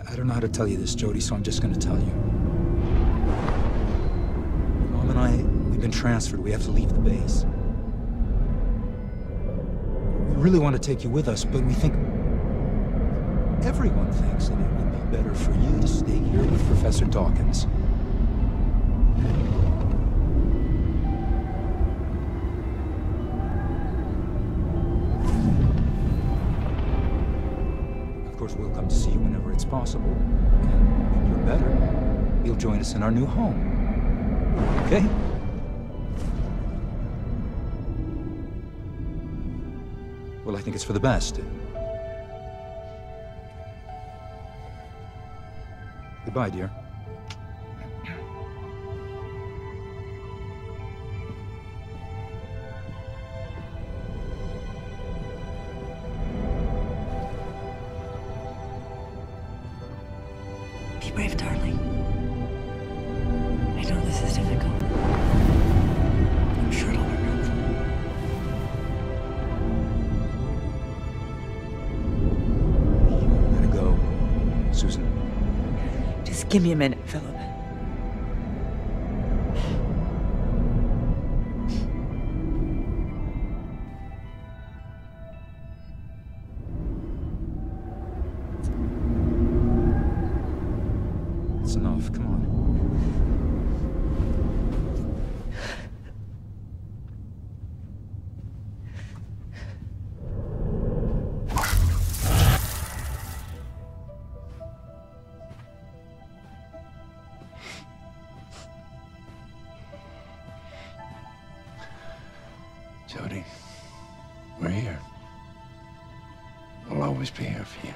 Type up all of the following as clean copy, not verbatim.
I don't know how to tell you this, Jodie, so I'm just gonna tell you. Mom and I, we've been transferred. We have to leave the base. We really want to take you with us, but we think... everyone thinks that it would be better for you to stay here with Professor Dawkins. Of course, we'll come to see you whenever it's possible. And when you're better, you'll join us in our new home. Okay? Well, I think it's for the best. Goodbye, dear. Be brave, darling. I know this is difficult. I'm sure it'll work out. You gotta go, Susan. Just give me a minute, Philip. It's enough, come on. Jodie, we're here. We'll always be here for you.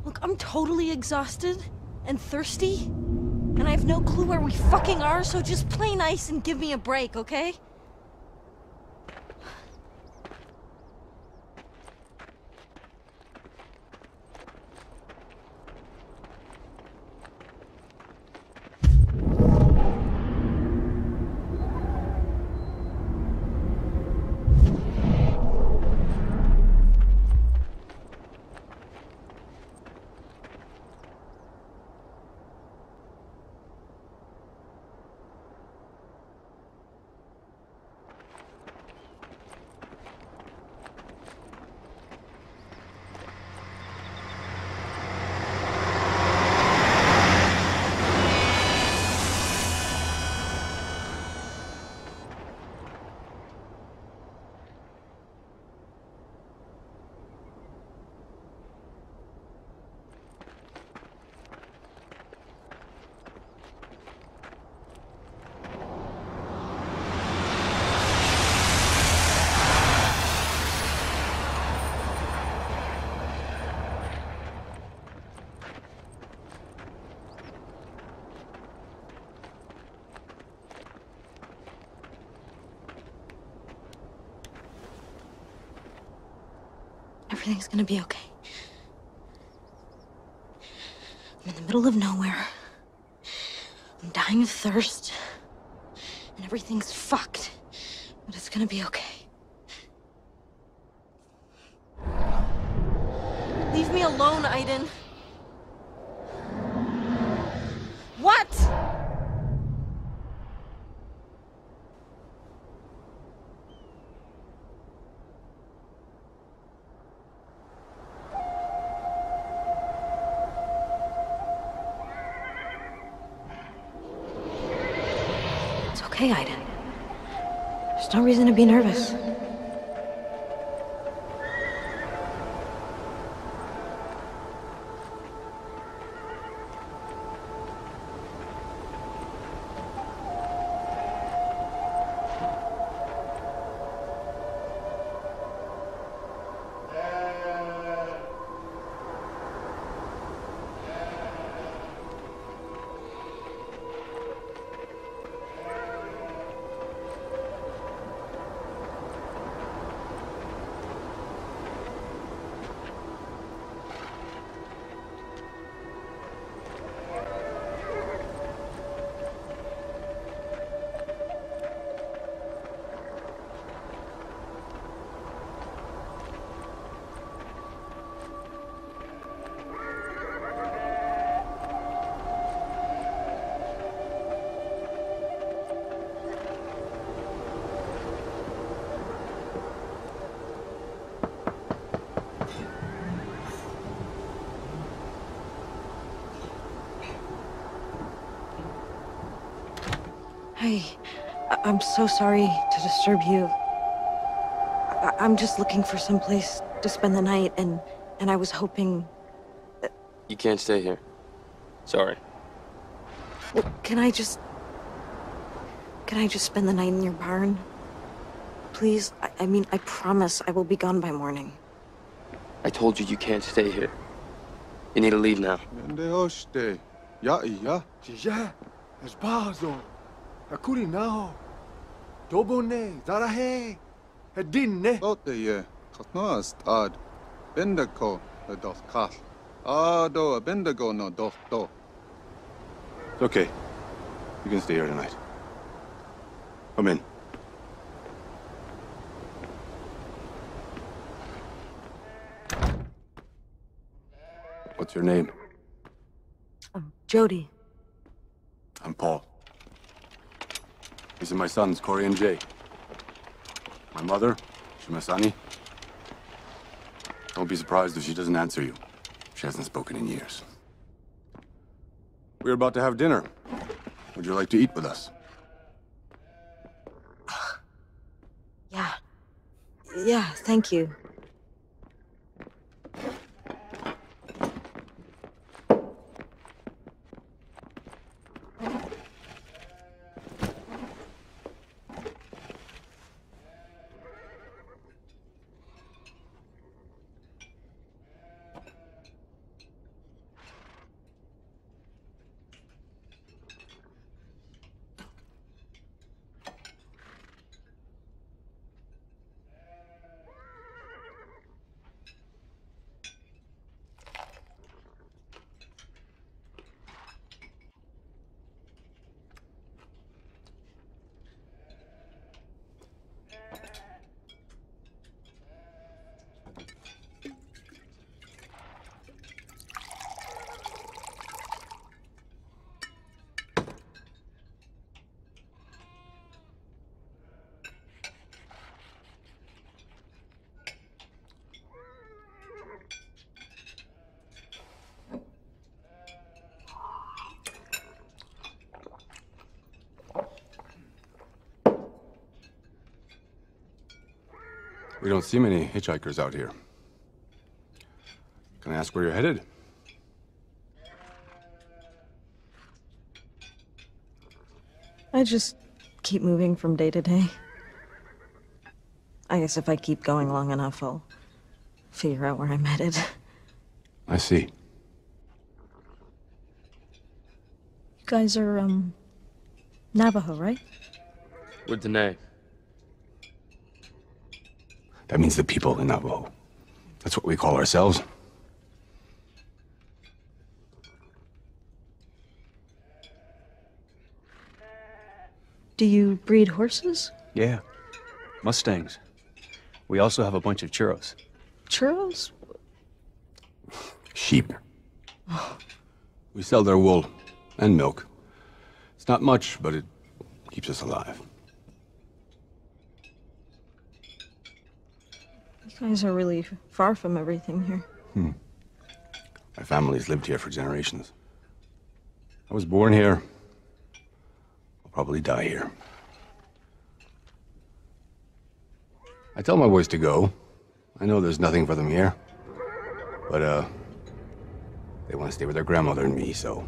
Look, I'm totally exhausted and thirsty, and I have no clue where we fucking are, so just play nice and give me a break, okay? Everything's gonna be okay. I'm in the middle of nowhere. I'm dying of thirst. And everything's fucked. But it's gonna be okay. Leave me alone, Aiden. What? It's okay, Aiden. There's no reason to be nervous. Hi. I'm so sorry to disturb you. I'm just looking for some place to spend the night, and I was hoping that... You can't stay here. Sorry. Well, can I just spend the night in your barn? Please? I mean, I promise I will be gone by morning. I told you can't stay here. You need to leave now. Akurinaho, Dobone, Zarahe, Hedinne. Bote, Kotnoast ad, Bendaco, the doth kat. Do a Bendago no doth do. It's okay. You can stay here tonight. Come in. What's your name? Jodie. I'm Paul. These are my sons, Corey and Jay. My mother, Shimasani. Don't be surprised if she doesn't answer you. She hasn't spoken in years. We're about to have dinner. Would you like to eat with us? Yeah, thank you. We don't see many hitchhikers out here. Can I ask where you're headed? I just keep moving from day to day. I guess if I keep going long enough, I'll figure out where I'm headed. I see. You guys are, Navajo, right? We're Dene. That means the people in Navajo. That's what we call ourselves. Do you breed horses? Yeah. Mustangs. We also have a bunch of churros. Churros? Sheep. We sell their wool and milk. It's not much, but it keeps us alive. You guys are really far from everything here. My family's lived here for generations. I was born here. I'll probably die here. I tell my boys to go. I know there's nothing for them here. But, they want to stay with their grandmother and me, so...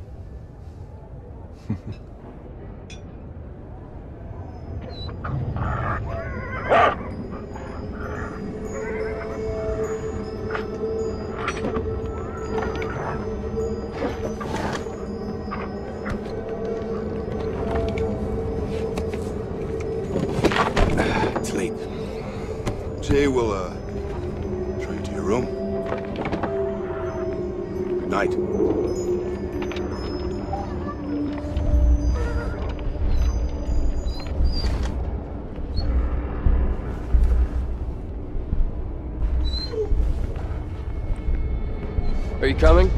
It's late. Jay will, show you to your room. Good night. Are you coming?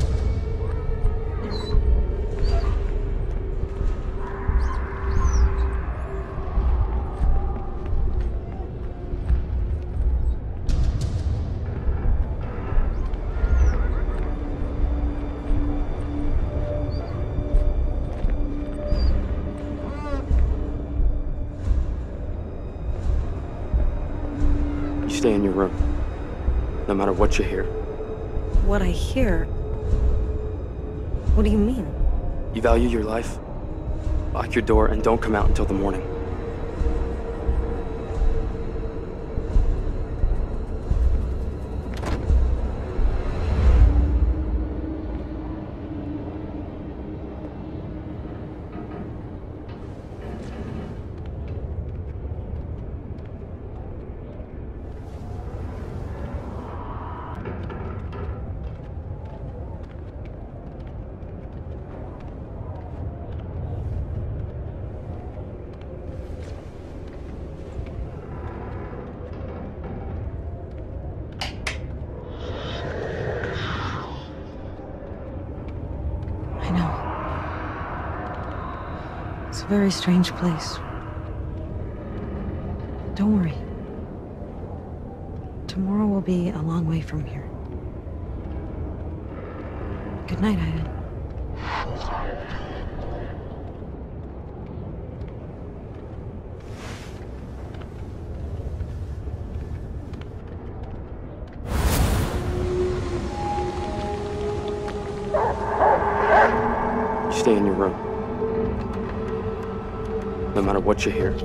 You stay in your room, no matter what you hear. What I hear? What do you mean? You value your life? Lock your door and don't come out until the morning. It's a very strange place. Don't worry. Tomorrow will be a long way from here. Good night, Aiden. You stay in your room, no matter what you hear.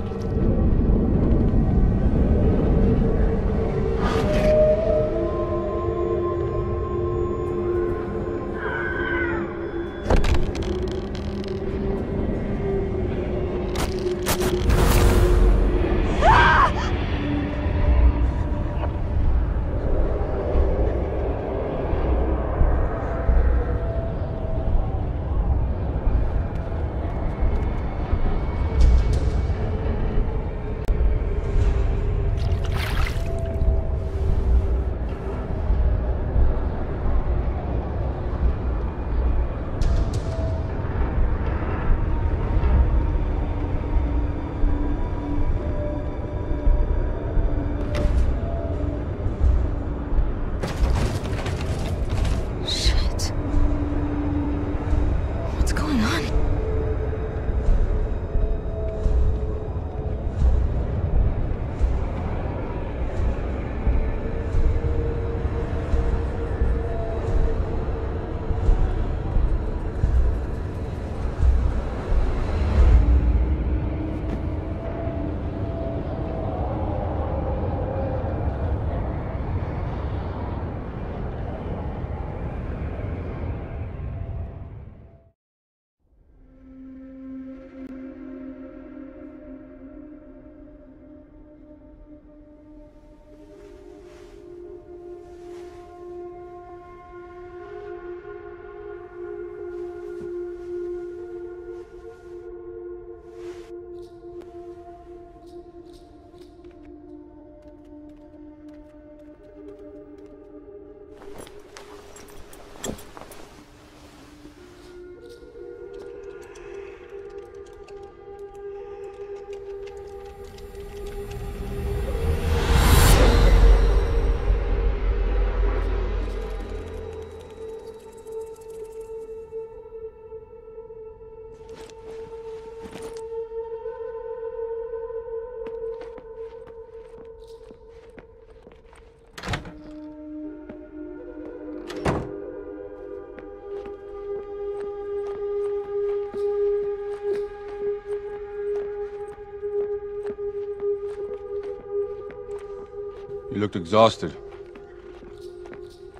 You looked exhausted.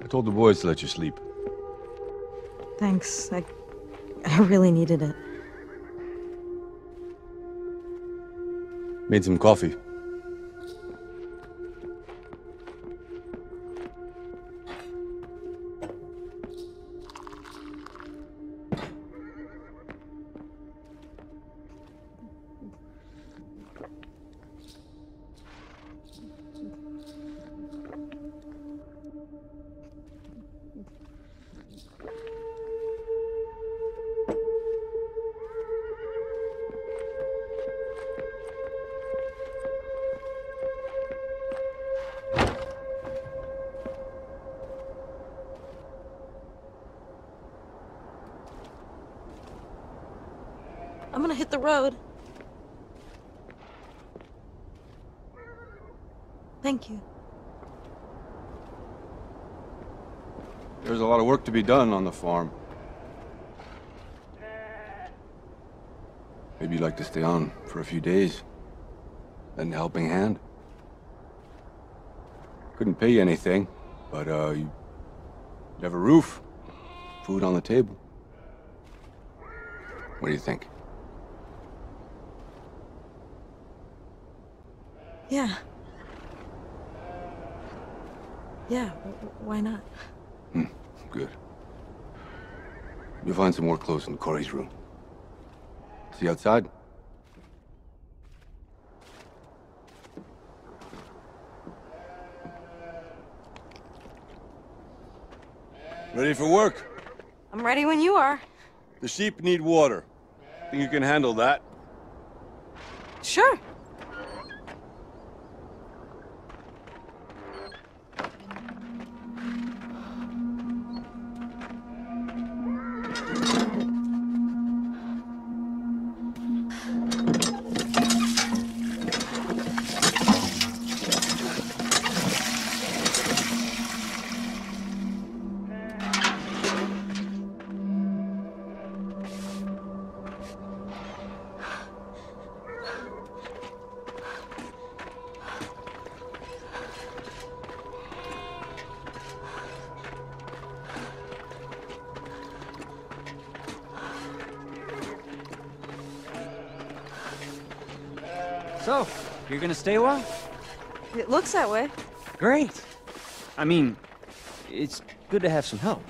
I told the boys to let you sleep. Thanks. I really needed it. Made some coffee. I'm gonna hit the road. Thank you. There's a lot of work to be done on the farm. Maybe you'd like to stay on for a few days. Lend a helping hand. Couldn't pay you anything, but you'd have a roof, food on the table. What do you think? Yeah. Yeah, why not? Good. You'll find some more clothes in Corey's room. See you outside? Ready for work? I'm ready when you are. The sheep need water. Think you can handle that? Sure. So, you're gonna stay a while? It looks that way. Great. I mean, it's good to have some help.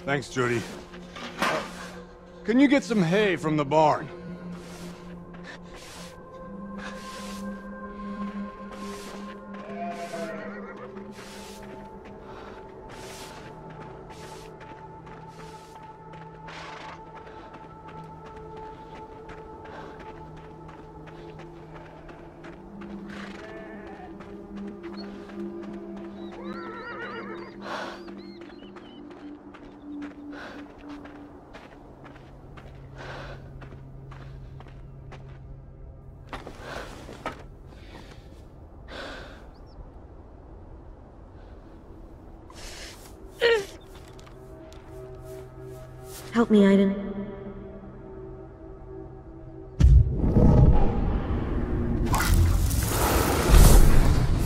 Thanks, Jodie. Can you get some hay from the barn? Help me, Aiden.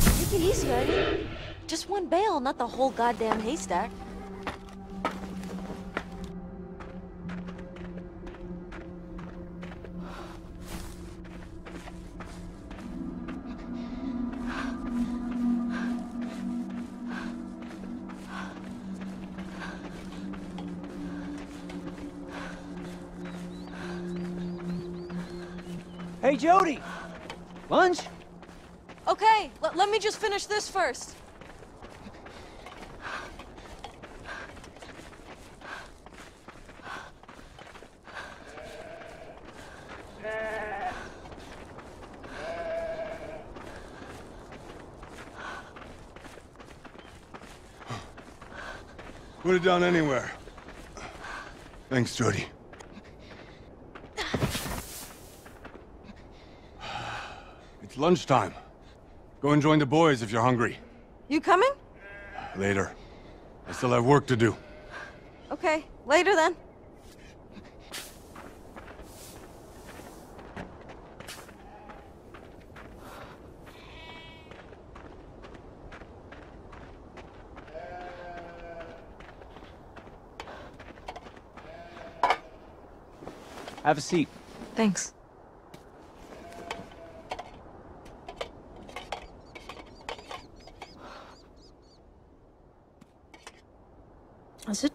Take it easy, Aiden. Just one bale, not the whole goddamn haystack. Hey, Jodie! Lunch? Okay, let me just finish this first. Put it down anywhere. Thanks, Jodie. It's lunchtime. Go and join the boys if you're hungry. You coming? Later. I still have work to do. Okay, later then. Have a seat. Thanks. Is it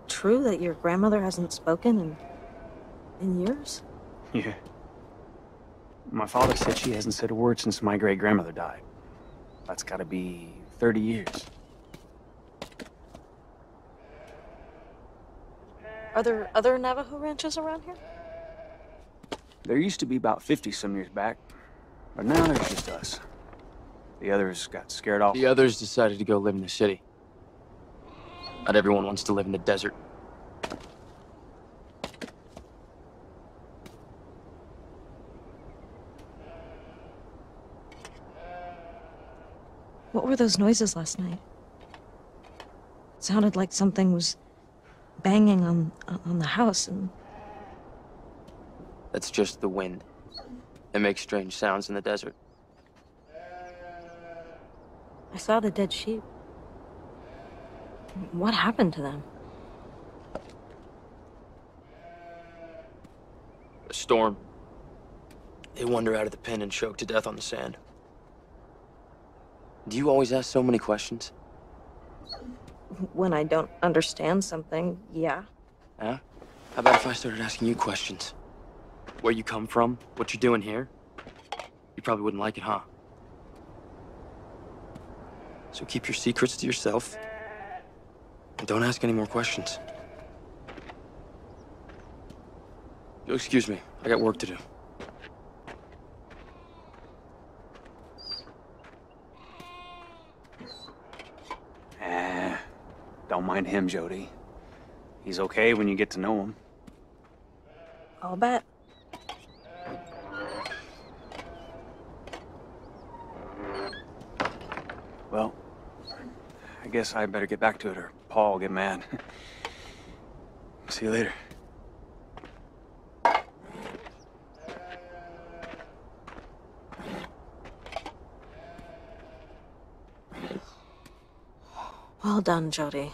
true that your grandmother hasn't spoken in years? Yeah. My father said she hasn't said a word since my great-grandmother died. That's gotta be 30 years. Are there other Navajo ranches around here? There used to be about 50 some years back, but now there's just us. The others got scared off. The others decided to go live in the city. Not everyone wants to live in the desert. What were those noises last night? It sounded like something was banging on the house and... That's just the wind. It makes strange sounds in the desert. I saw the dead sheep. What happened to them? A storm. They wander out of the pen and choke to death on the sand. Do you always ask so many questions? When I don't understand something, yeah. Yeah? How about if I started asking you questions? Where you come from? What you're doing here? You probably wouldn't like it, huh? So keep your secrets to yourself. And don't ask any more questions. You'll excuse me. I got work to do. Don't mind him, Jodie. He's okay when you get to know him. I'll bet. Well, I guess I better get back to it or Paul will get mad. See you later. Well done, Jodie.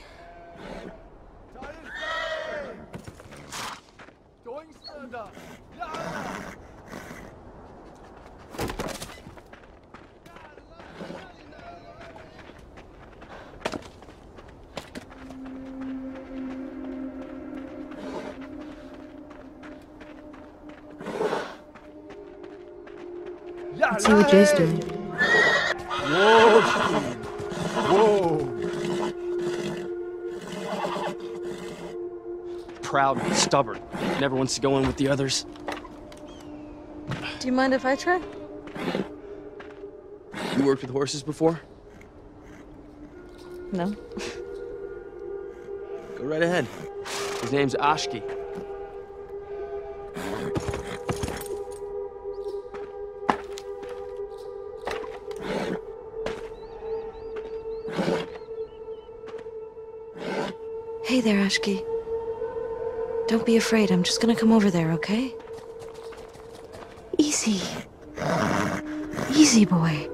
Let's see what Jay's doing. Whoa, Steve. Whoa. Proud and stubborn. Never wants to go in with the others. Do you mind if I try? You worked with horses before? No. Go right ahead. His name's Ashki. Hey there, Ashki. Don't be afraid. I'm just gonna come over there, okay? Easy. Easy, boy.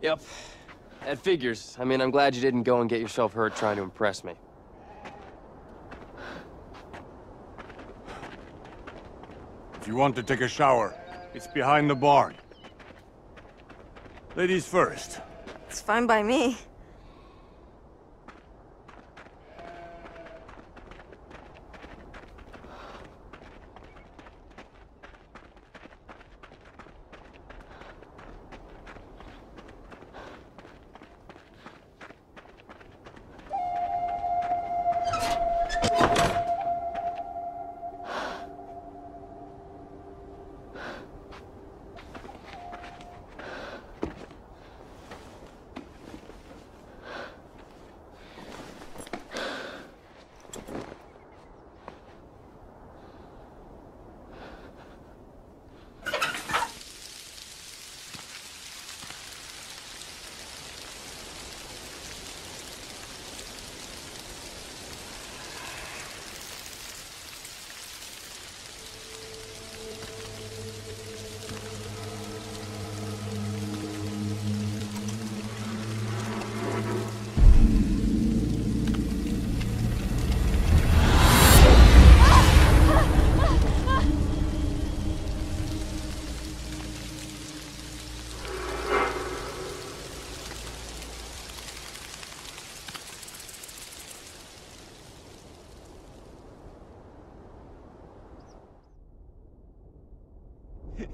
Yep. That figures. I mean, I'm glad you didn't go and get yourself hurt trying to impress me. If you want to take a shower, it's behind the barn. Ladies first. It's fine by me.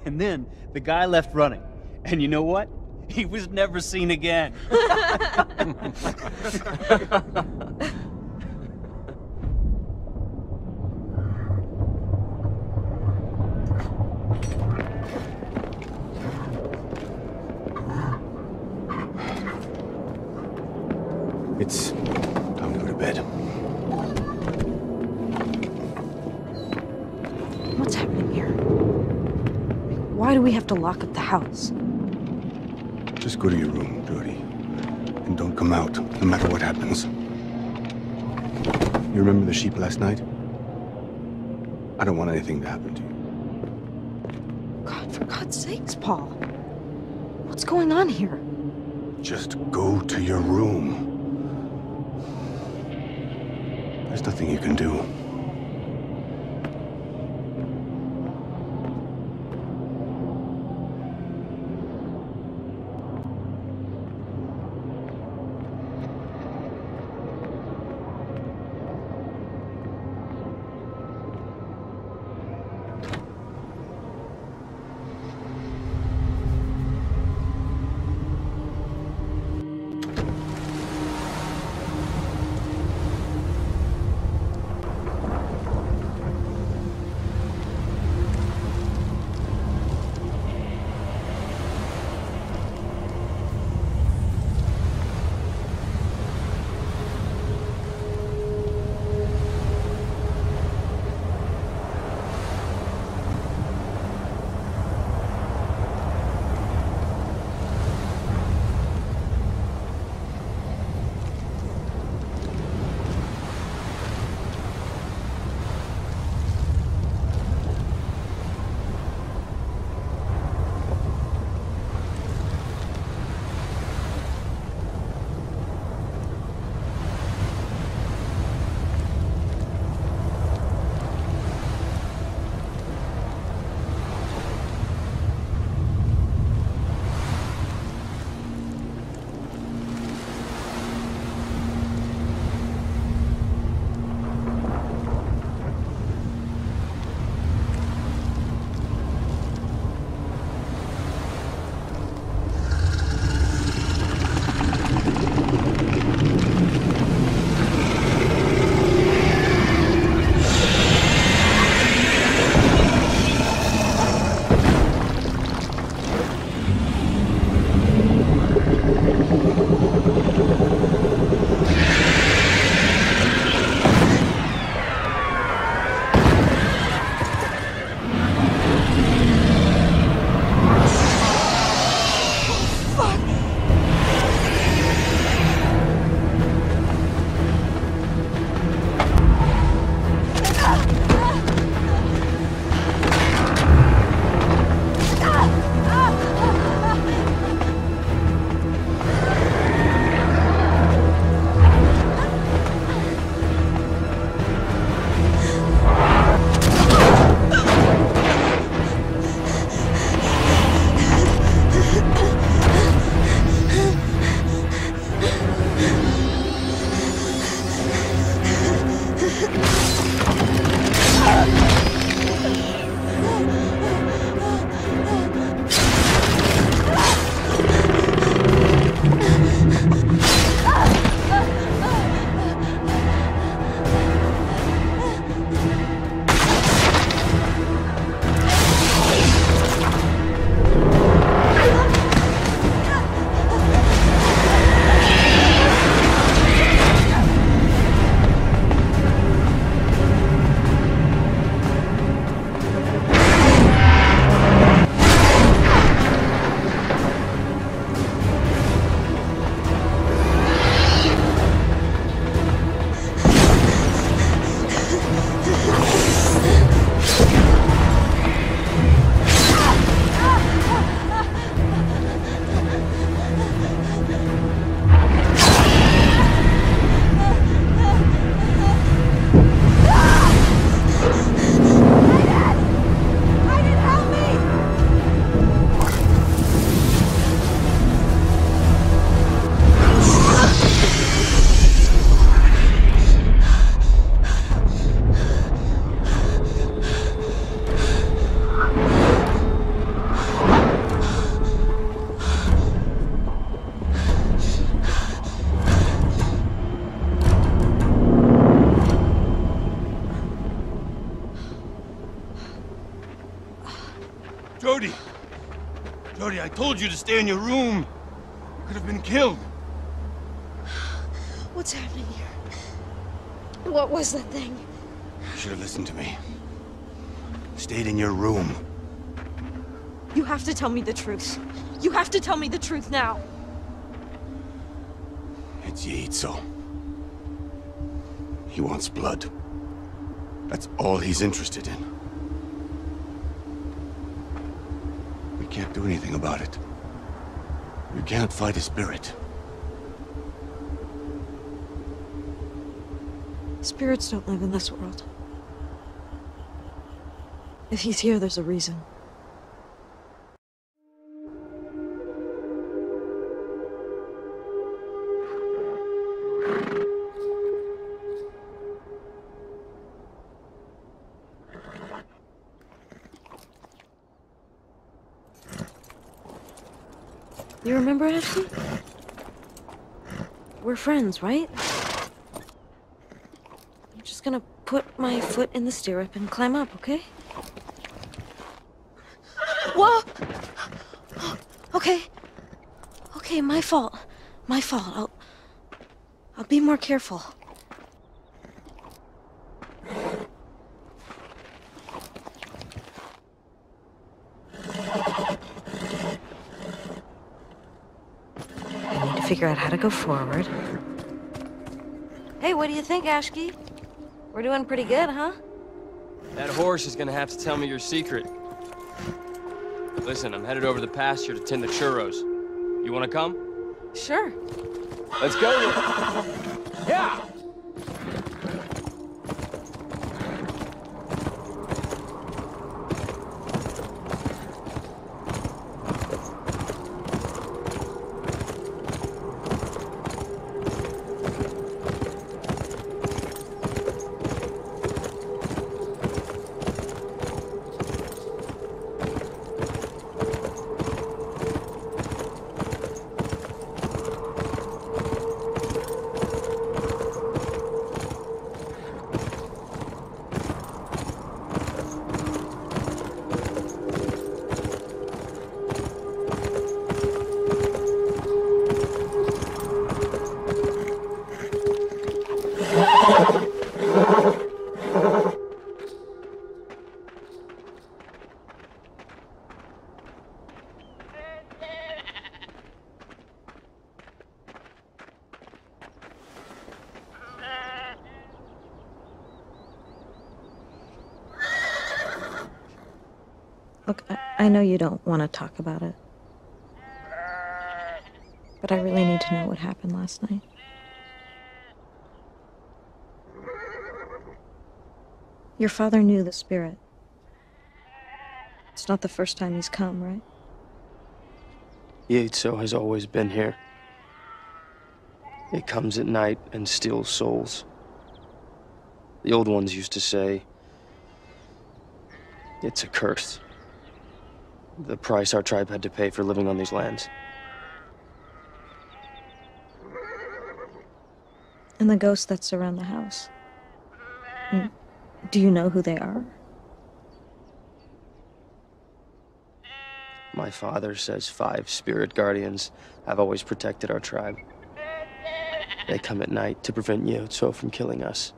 And then the guy left running. And you know what? He was never seen again. It's time to go to bed. What's happening here? Why do we have to lock up the house? Just go to your room, Jodie. And don't come out, no matter what happens. You remember the sheep last night? I don't want anything to happen to you. God, for God's sakes, Paul. What's going on here? Just go to your room. There's nothing you can do. Jodie! Jodie, I told you to stay in your room. You could have been killed. What's happening here? What was that thing? You should have listened to me. Stayed in your room. You have to tell me the truth. You have to tell me the truth now. It's Yaitso. He wants blood. That's all he's interested in. We can't do anything about it. We can't fight his spirit. Spirits don't live in this world. If he's here, there's a reason. You remember Ashley? We're friends, right? I'm just gonna put my foot in the stirrup and climb up, okay? Whoa! Okay. Okay, my fault. My fault. I'll be more careful. Figure out how to go forward. Hey, what do you think, Ashki? We're doing pretty good, huh? That horse is gonna have to tell me your secret. Listen, I'm headed over the pasture to tend the churros. You wanna come? Sure. Let's go then. Yeah! Look, I know you don't want to talk about it. But I really need to know what happened last night. Your father knew the spirit. It's not the first time he's come, right? Yaitso has always been here. It comes at night and steals souls. The old ones used to say, it's a curse. The price our tribe had to pay for living on these lands. And the ghosts that surround the house. Do you know who they are? My father says 5 spirit guardians have always protected our tribe. They come at night to prevent Yaitso from killing us.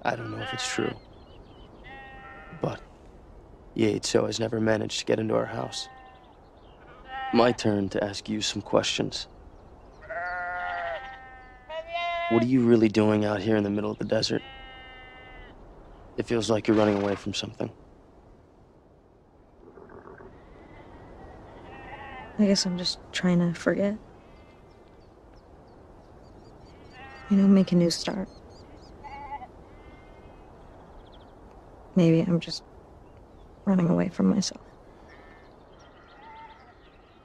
I don't know if it's true, but Yaitso has never managed to get into our house. My turn to ask you some questions. What are you really doing out here in the middle of the desert? It feels like you're running away from something. I guess I'm just trying to forget. You know, make a new start. Maybe I'm just running away from myself.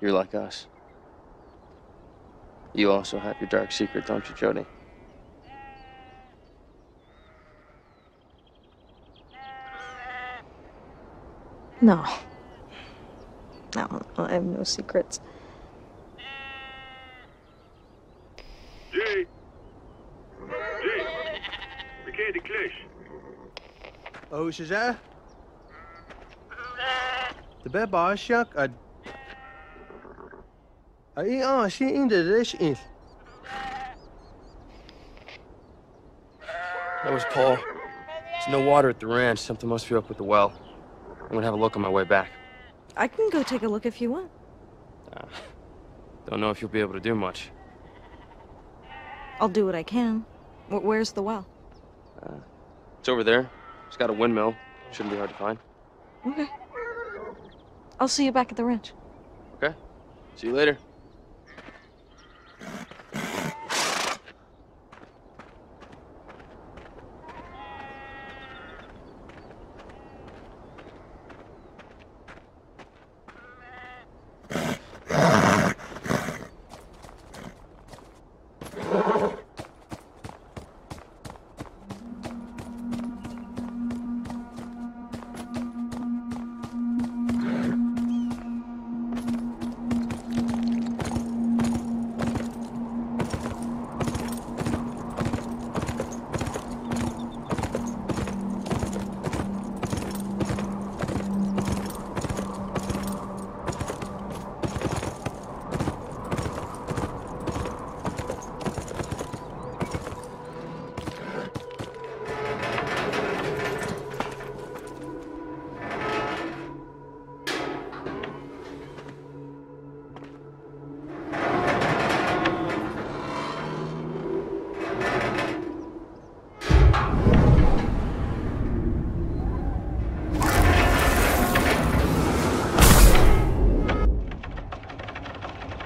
You're like us. You also have your dark secret, don't you, Jodie? No. No, I have no secrets. Jay! We can't declare. Oh, is that? تبقى عشاق أي شيء عند ليش إيه That was Paul. There's no water at the ranch. Something must be up with the well. I'm gonna have a look on my way back. I can go take a look if you want. Don't know if you'll be able to do much. I'll do what I can. Where's the well? It's over there. It's got a windmill. Shouldn't be hard to find. Okay. I'll see you back at the ranch. Okay. See you later.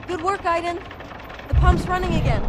Good work, Aiden. The pump's running again.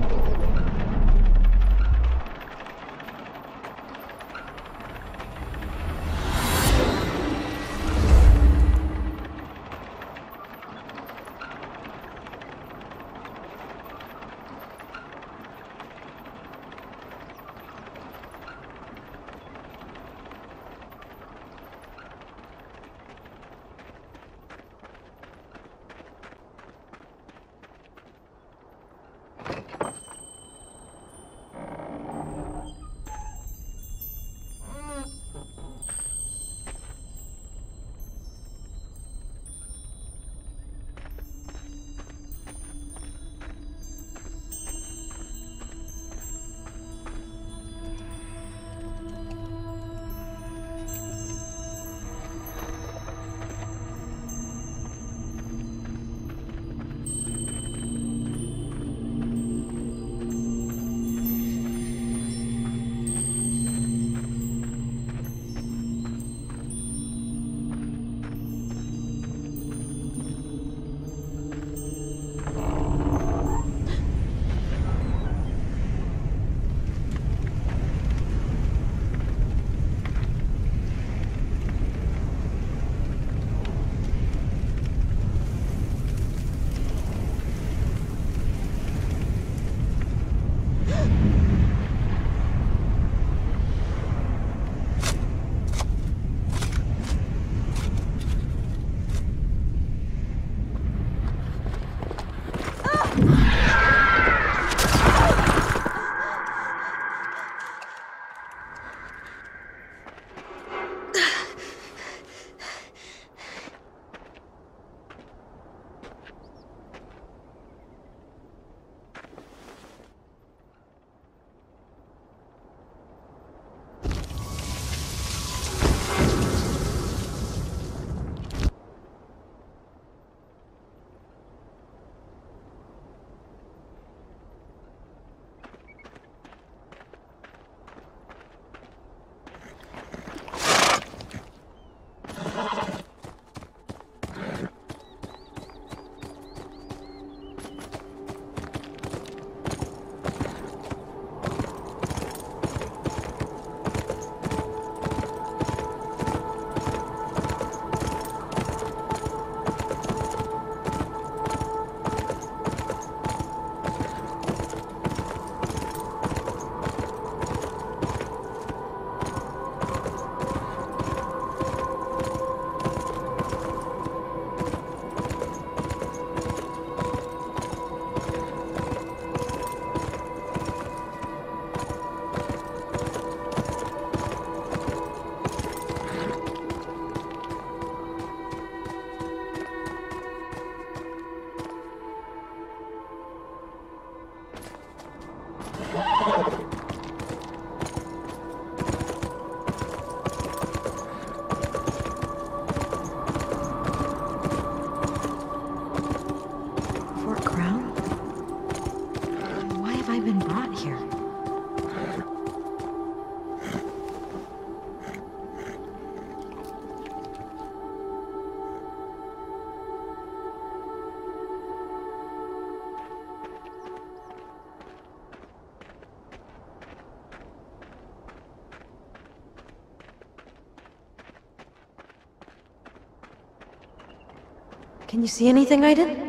Can you see anything, Aiden?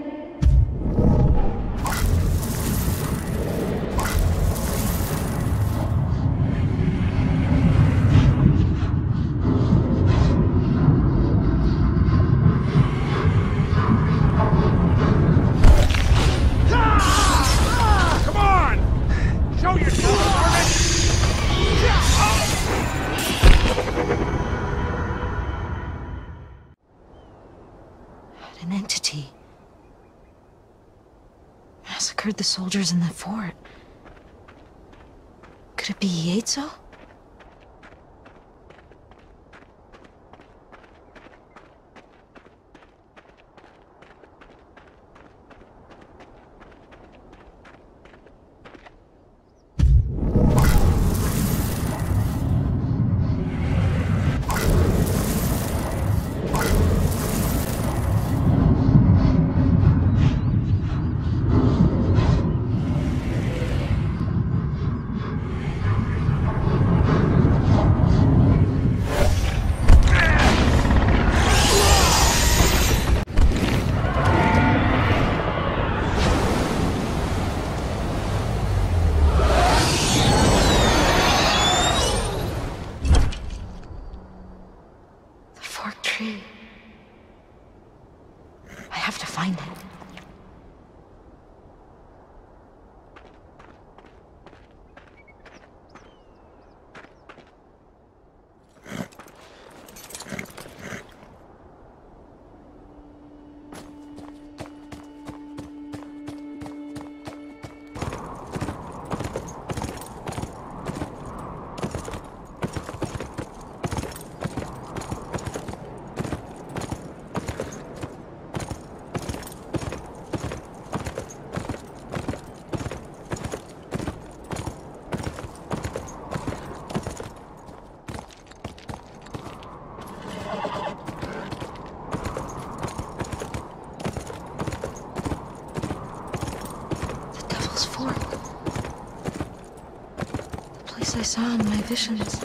Come on! Show yourself, An entity massacred the soldiers in the fort. Could it be Yaitso? I have to find it. I saw in my visions.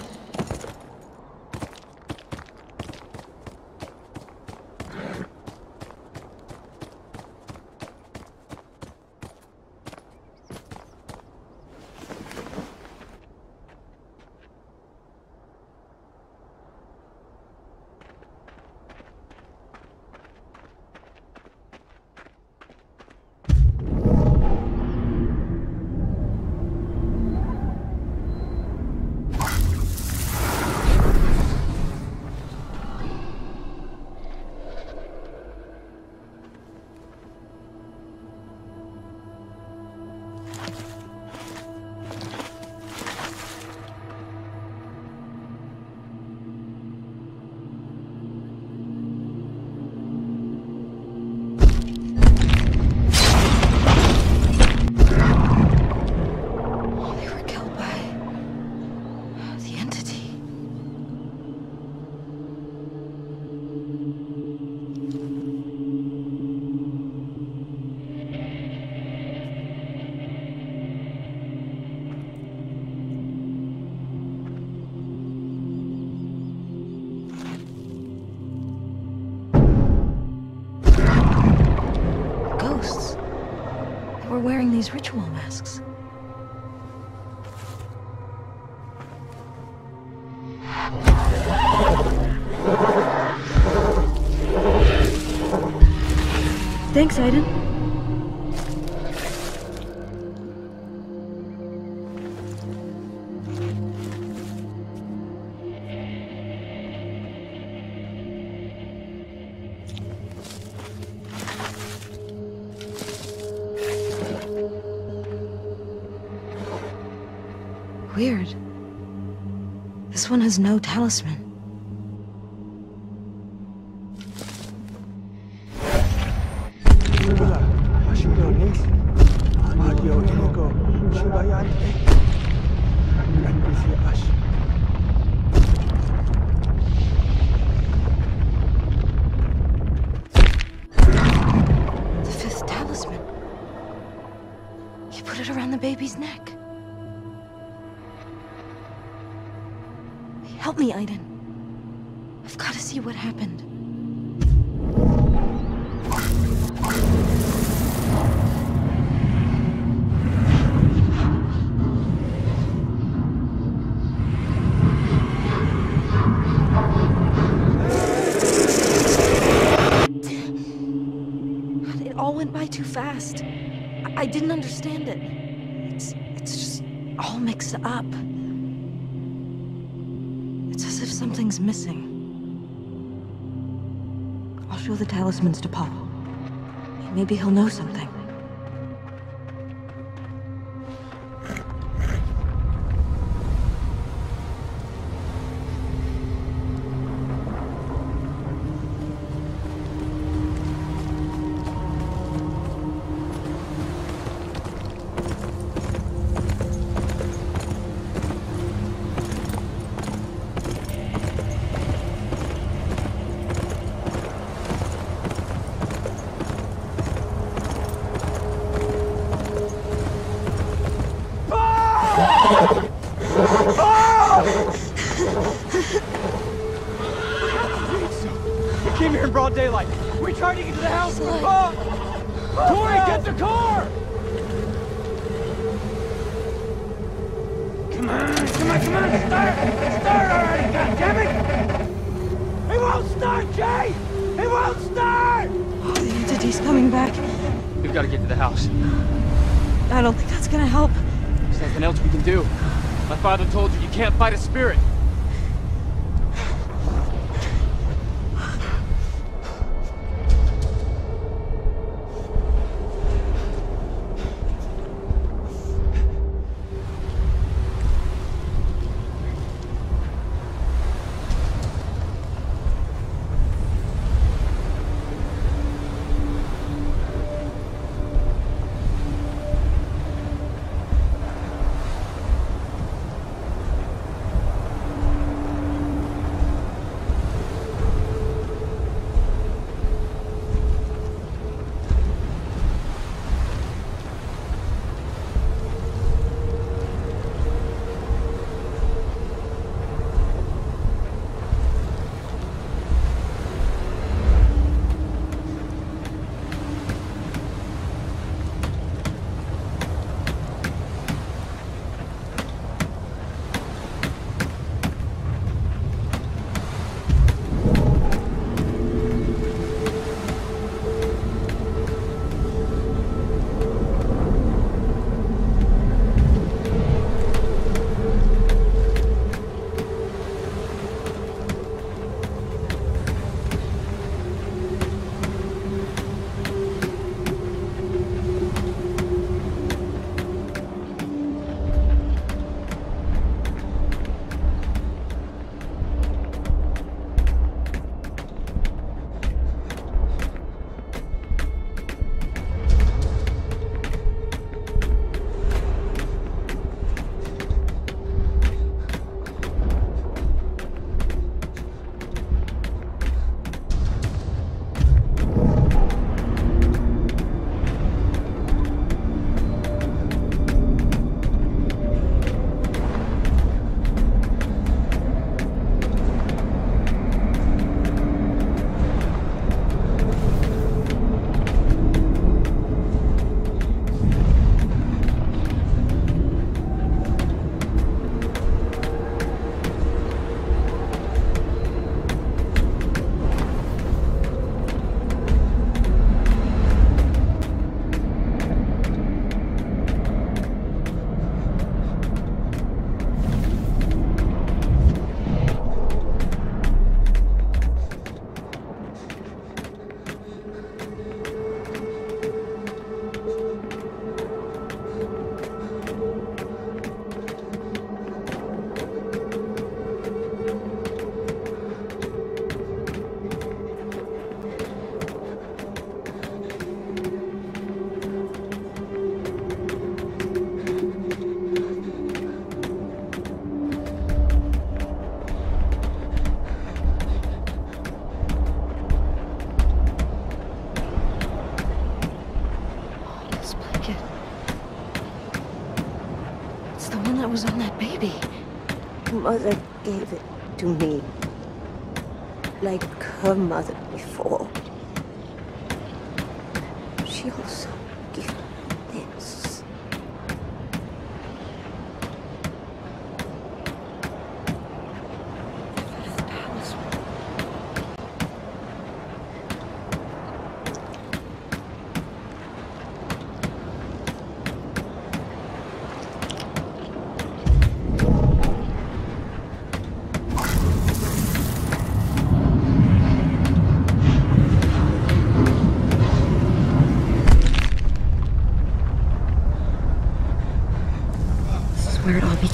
Wearing these ritual masks. Thanks, Aiden. Weird. This one has no talisman. The fifth talisman. He put it around the baby's neck. Help me, Aiden. I've got to see what happened. went by too fast. I didn't understand it. It's just all mixed up. It's as if something's missing. I'll show the talismans to Paul. Maybe he'll know something. Daylight. We tried to get to the house. Tori, get the car! Come on, start already, goddammit! It won't start, Jay! It won't start! Oh, the entity's coming back. We've got to get to the house. I don't think that's gonna help. There's nothing else we can do. My father told you can't fight a spirit. Was on that baby. Mother gave it to me. Like her mother before. She also gave me this.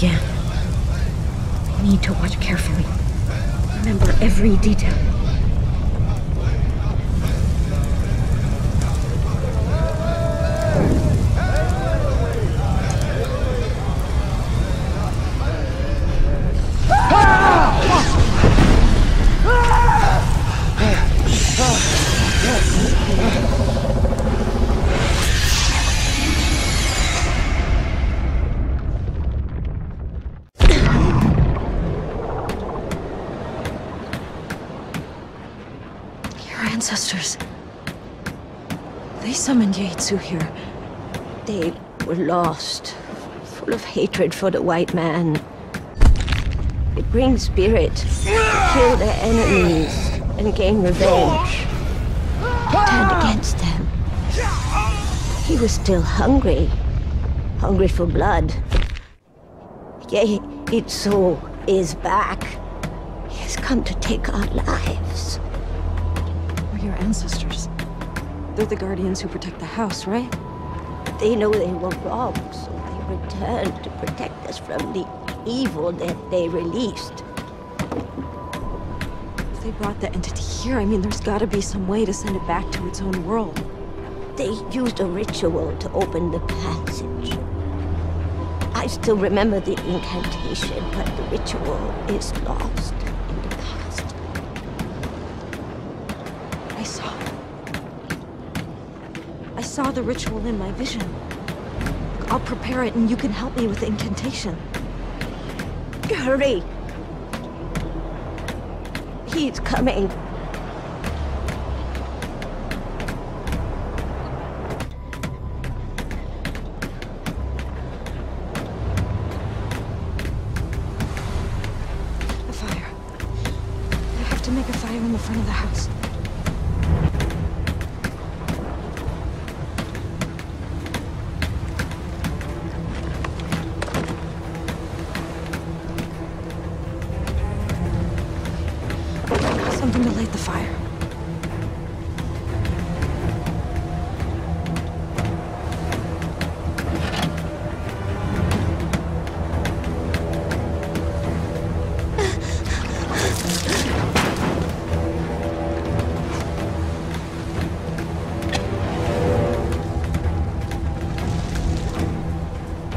again. I need to watch carefully. Remember every detail. Ancestors. They summoned Yaitsu here. They were lost, full of hatred for the white man. It brings spirit to kill their enemies and gain revenge. He turned against them. He was still hungry for blood. Yaitsu is back. He has come to take our lives. Your ancestors. They're the guardians who protect the house, right? They know they were wrong, so they returned to protect us from the evil that they released. If they brought the entity here, I mean, there's gotta be some way to send it back to its own world. They used a ritual to open the passage. I still remember the incantation, but the ritual is lost. I saw the ritual in my vision. I'll prepare it and you can help me with the incantation. Hurry! He's coming. A fire. I have to make a fire in the front of the house. Something to light the fire.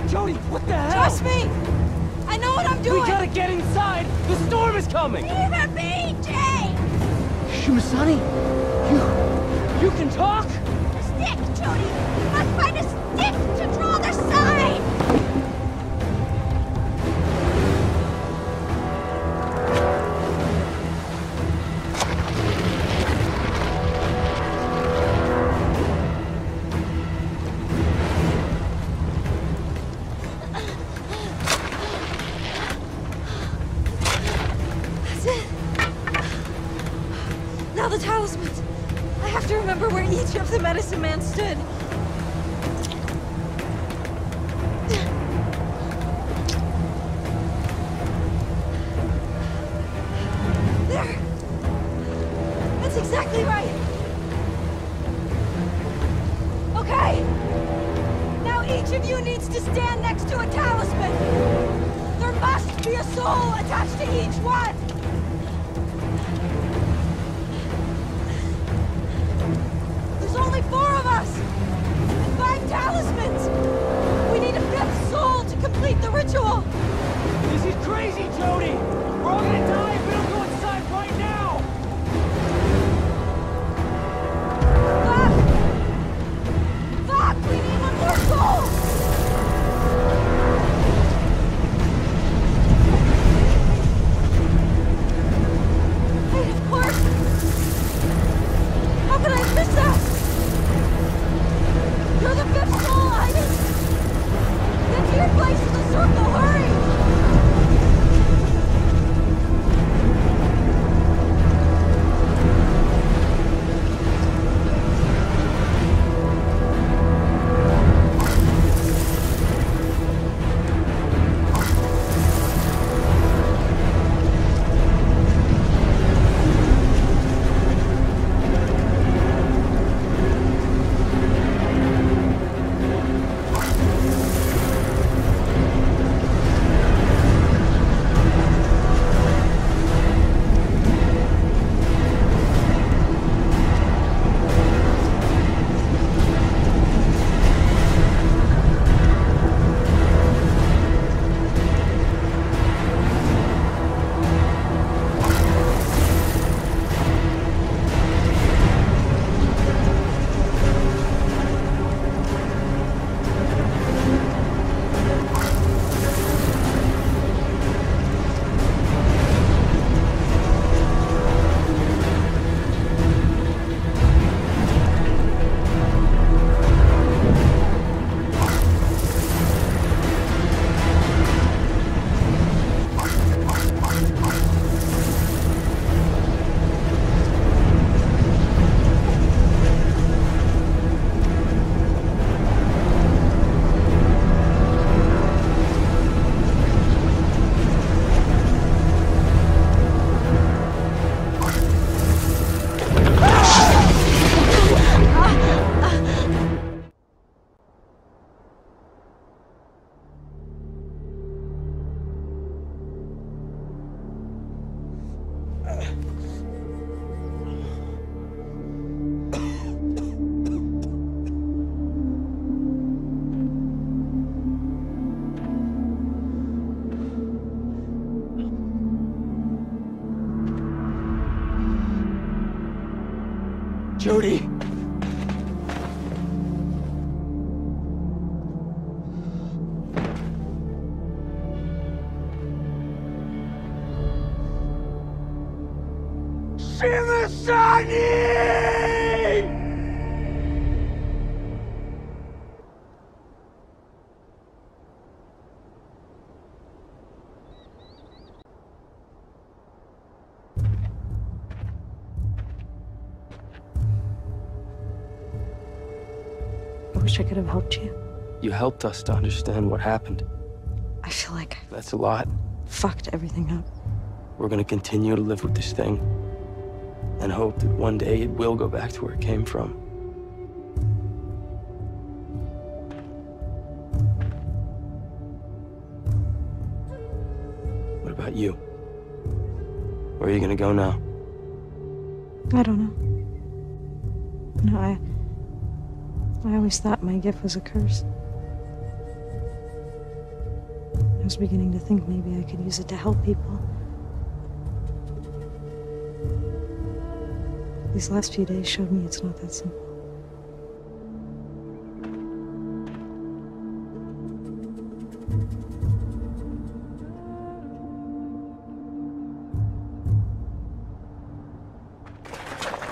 Jodie, what the hell? Trust me! I know what I'm doing! We gotta get inside! The storm is coming! Leave it be, Jay! Shumasani, you can talk? The stick, Jodie! We must find a stick to draw the sign! That's it. Now the talismans. I have to remember where each of the medicine men stood. There. That's exactly right. Okay. Now each of you needs to stand next to a talisman. There must be a soul attached to each one. There's only 4 of us! And 5 talismans! We need a 5th soul to complete the ritual! This is crazy, Jodie! We're all gonna die if we don't go inside right now! Fuck! We need 1 more soul! Jodie! I wish I could have helped you. You helped us to understand what happened. I feel like That's a lot. I fucked everything up. We're gonna continue to live with this thing and hope that one day it will go back to where it came from. What about you? Where are you gonna go now? I don't know. No, I always thought my gift was a curse. I was beginning to think maybe I could use it to help people. These last few days showed me it's not that simple.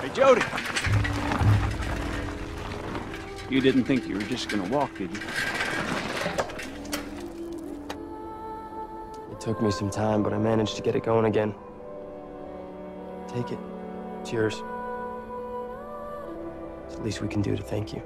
Hey, Jodie! You didn't think you were just gonna walk, did you? It took me some time, but I managed to get it going again. Take it. It's yours. It's the least we can do to thank you.